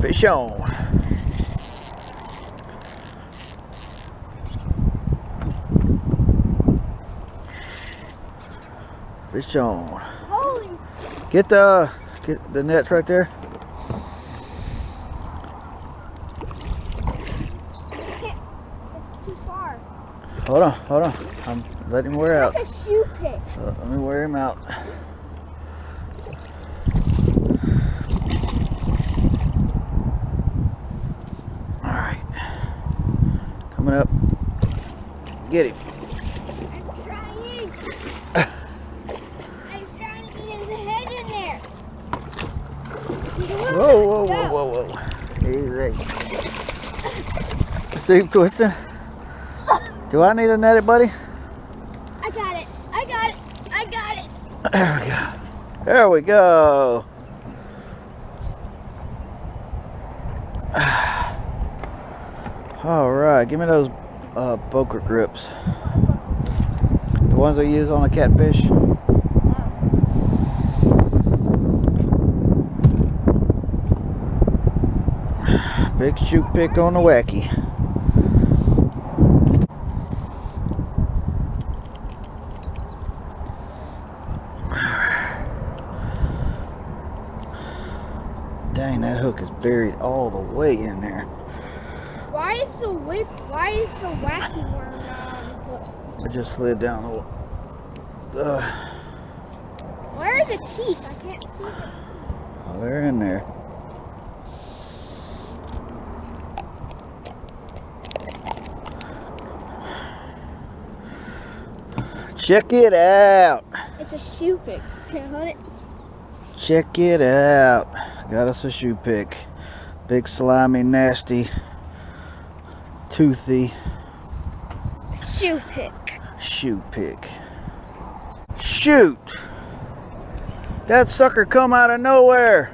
Fish on. Fish on. Holy. Get the nets right there. It's too far. Hold on. I'm letting him wear out. That's a shoe pick. Let me wear him out. All right. Coming up. Get him. I'm trying. I'm trying to get his head in there. Whoa. Easy. See him twisting? Do I need a net, buddy? I got it. There we go. All right, give me those poker grips. The ones we use on a catfish. Big shoot pick on the wacky. Dang, that hook is buried all the way in there. Why is the wacky worm not on the hook? I just slid down a little. Where are the teeth? I can't see them. Oh, they're in there. Check it out. It's a shoe pick. Can I hold it? Check it out. Got us a shoe pick. Big, slimy, nasty, toothy Shoe pick. shoe pick. Shoot! That sucker come out of nowhere.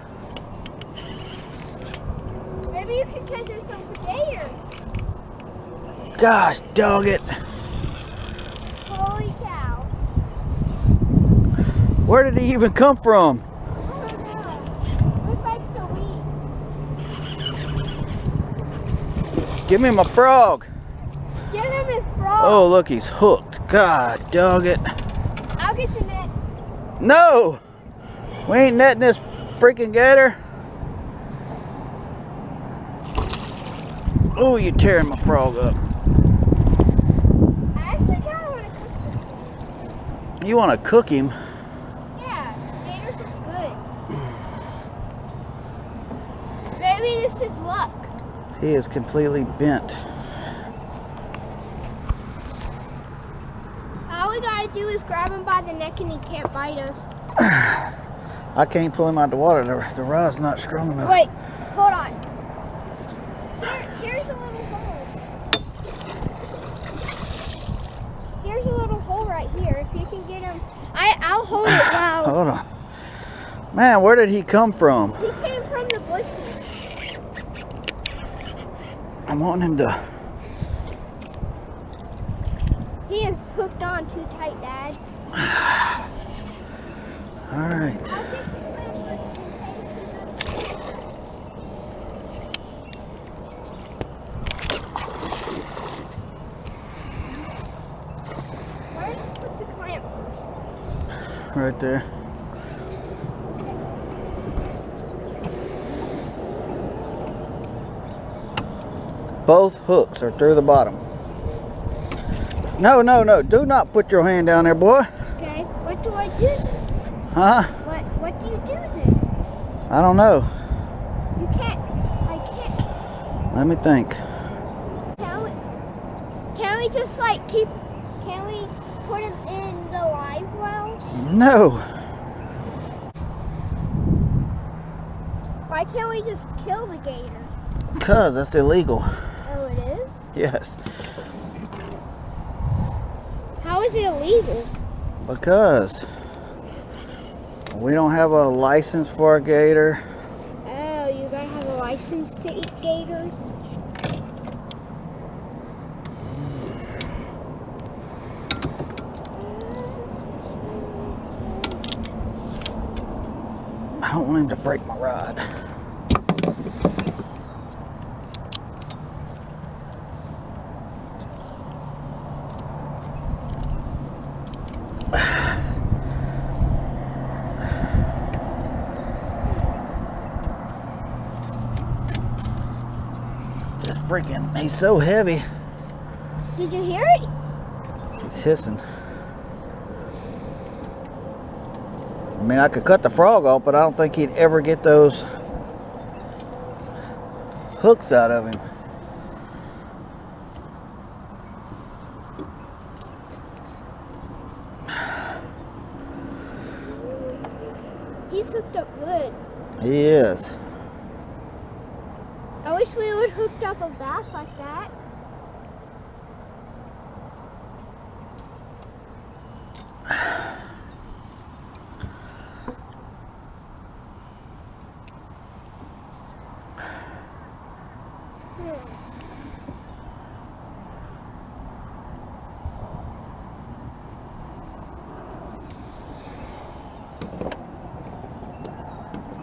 Maybe you can catch us some gators. Gosh, dog it. Holy cow. Where did he even come from? I don't know. Looks like the weeds. Give me my frog. Get him his frog. Oh, look, he's hooked. God, dog it. I'll get the net. No! We ain't netting this freaking gator. Oh, you tearing my frog up. I actually kind of want to cook this. You want to cook him? Yeah, gators are good. Maybe this is luck. He is completely bent. All we gotta do is grab him by the neck and he can't bite us. I can't pull him out the water. The rod's not strong enough. Wait, hold on. Here's a little hole. Here's a little hole right here. If you can get him, I'll hold it while. Hold on. Man, where did he come from? He came from the bushes. I'm wanting him to. He is hooked on too tight, Dad. All right. Where's the clamp? Right there. Both hooks are through the bottom. No. Do not put your hand down there, boy. Okay, what do I do? Huh? What do you do then? I don't know. You can't. I can't. Let me think. Can we just like keep? Can we put him in the live well? No. Why can't we just kill the gator? Because that's illegal. Oh, it is? Yes. How is it illegal? Because we don't have a license for a gator. Oh, you gotta have a license to eat gators? I don't want him to break my rod. freaking, he's so heavy. Did you hear it? He's hissing. I mean, I could cut the frog off, but I don't think he'd ever get those hooks out of him. He's hooked up good. He is. I wish we would hooked up a bass like that.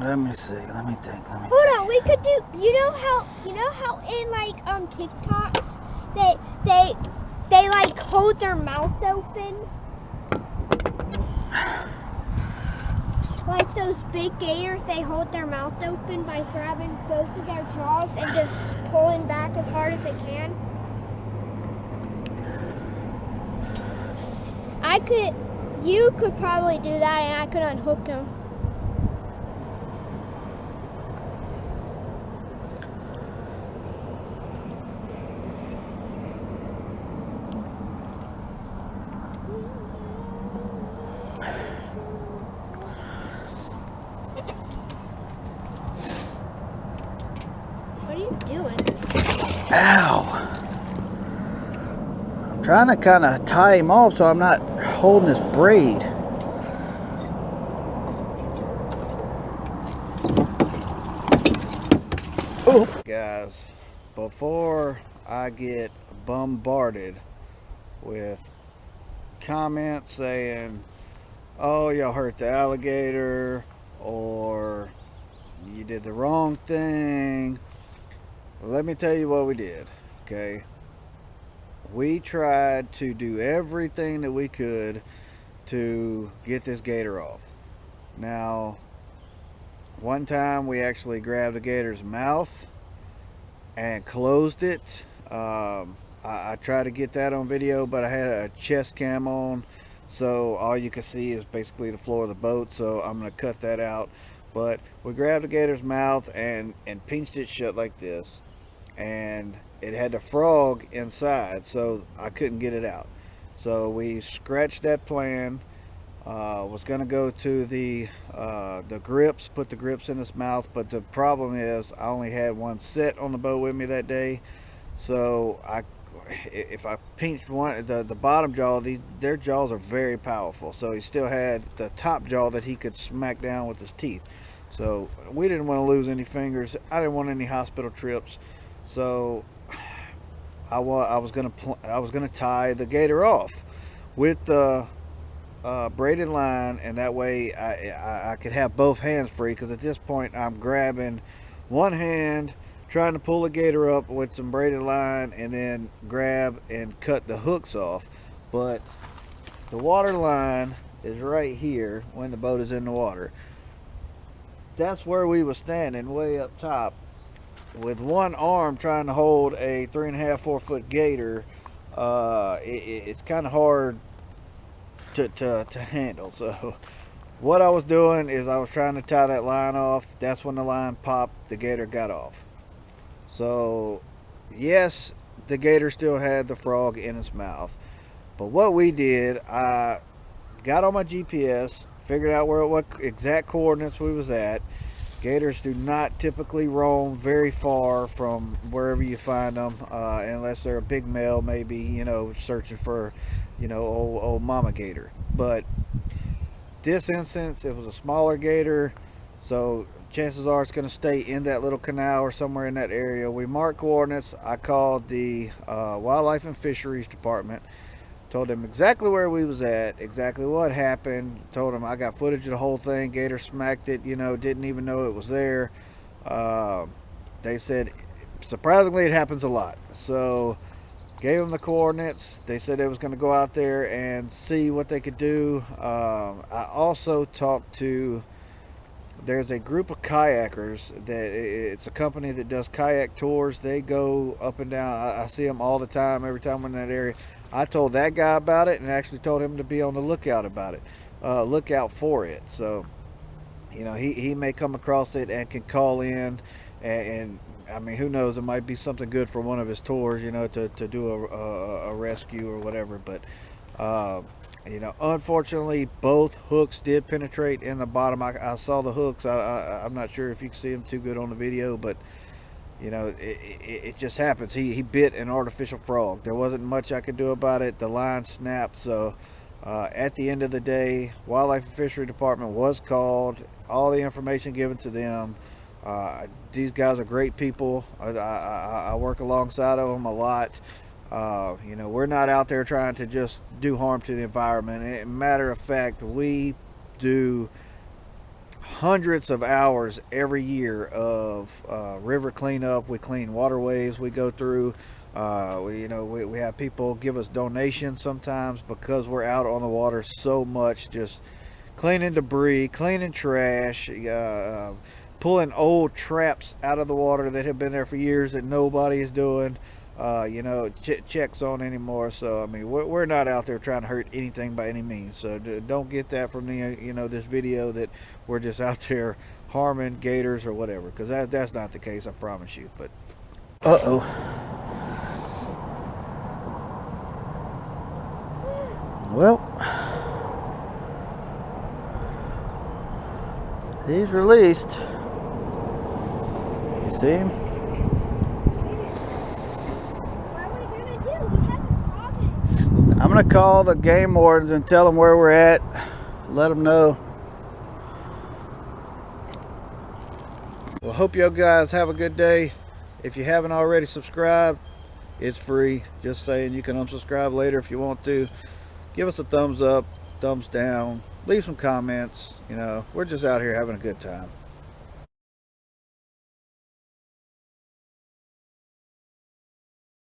Let me see. Let me think. Hold on, we could do. You know how in like TikToks they like hold their mouth open. Like those big gators, they hold their mouth open by grabbing both of their jaws and just pulling back as hard as they can. You could probably do that, and I could unhook them. What are you doing? Ow! I'm trying to kind of tie him off so I'm not holding his braid. Oh, guys, before I get bombarded with comments saying, oh, y'all hurt the alligator, or you did the wrong thing, let me tell you what we did. Okay, we tried to do everything that we could to get this gator off. Now, one time we actually grabbed the gator's mouth and closed it. I tried to get that on video, but I had a chest cam on, so all you can see is basically the floor of the boat, so I'm going to cut that out. But we grabbed the gator's mouth and pinched it shut like this, and it had the frog inside, so I couldn't get it out. So we scratched that plan. Was going to go to the grips, put the grips in his mouth, but the problem is I only had one set on the boat with me that day, so if I pinched one, the bottom jaw, their jaws are very powerful, so he still had the top jaw that he could smack down with his teeth. So we didn't want to lose any fingers. I didn't want any hospital trips, so I was gonna tie the gator off with the braided line, and that way I could have both hands free, because at this point I'm grabbing one hand, trying to pull the gator up with some braided line, and then grab and cut the hooks off. But the water line is right here when the boat is in the water. That's where we were standing, way up top, with one arm trying to hold a 3.5–4 foot gator. It's kind of hard to handle. So what I was doing is I was trying to tie that line off. That's when the line popped, the gator got off. So yes, the gator still had the frog in its mouth, but what we did, I got on my GPS, figured out what exact coordinates we was at. Gators do not typically roam very far from wherever you find them, unless they're a big male, maybe, you know, searching for, you know, old mama gator. But this instance, it was a smaller gator, so chances are it's going to stay in that little canal or somewhere in that area. We marked coordinates. I called the Wildlife and Fisheries Department, told them exactly where we was at, exactly what happened, told them I got footage of the whole thing. Gator smacked it, you know, didn't even know it was there. They said, surprisingly, it happens a lot. So gave them the coordinates. They said they was going to go out there and see what they could do. I also talked to there's a group of kayakers that it's a company that does kayak tours. They go up and down. I see them all the time, every time I'm in that area. I told that guy about it and actually told him to be on the lookout about it, lookout for it. So, you know, he may come across it and can call in, and I mean, who knows, it might be something good for one of his tours, you know, to do a rescue or whatever. But you know, unfortunately, both hooks did penetrate in the bottom. I saw the hooks. I'm not sure if you can see them too good on the video, but you know, it just happens. He bit an artificial frog. There wasn't much I could do about it. The line snapped. So at the end of the day, Wildlife and Fishery Department was called. All the information given to them. These guys are great people. I work alongside of them a lot. You know, we're not out there trying to just do harm to the environment. Matter of fact, we do hundreds of hours every year of river cleanup. We clean waterways we go through. We have people give us donations sometimes because we're out on the water so much, just cleaning debris, cleaning trash, pulling old traps out of the water that have been there for years that nobody is doing, you know, checks on anymore. So I mean, we're not out there trying to hurt anything by any means. So don't get that from the, you know, this video that we're just out there harming gators or whatever, because that's not the case, I promise you. But well, he's released. You see him? What are we gonna do? He hasn't promised. I'm gonna call the game wardens and tell them where we're at. Let them know. Well, hope you guys have a good day. If you haven't already subscribed, it's free. Just saying, you can unsubscribe later if you want to. Give us a thumbs up, thumbs down, leave some comments. You know, we're just out here having a good time.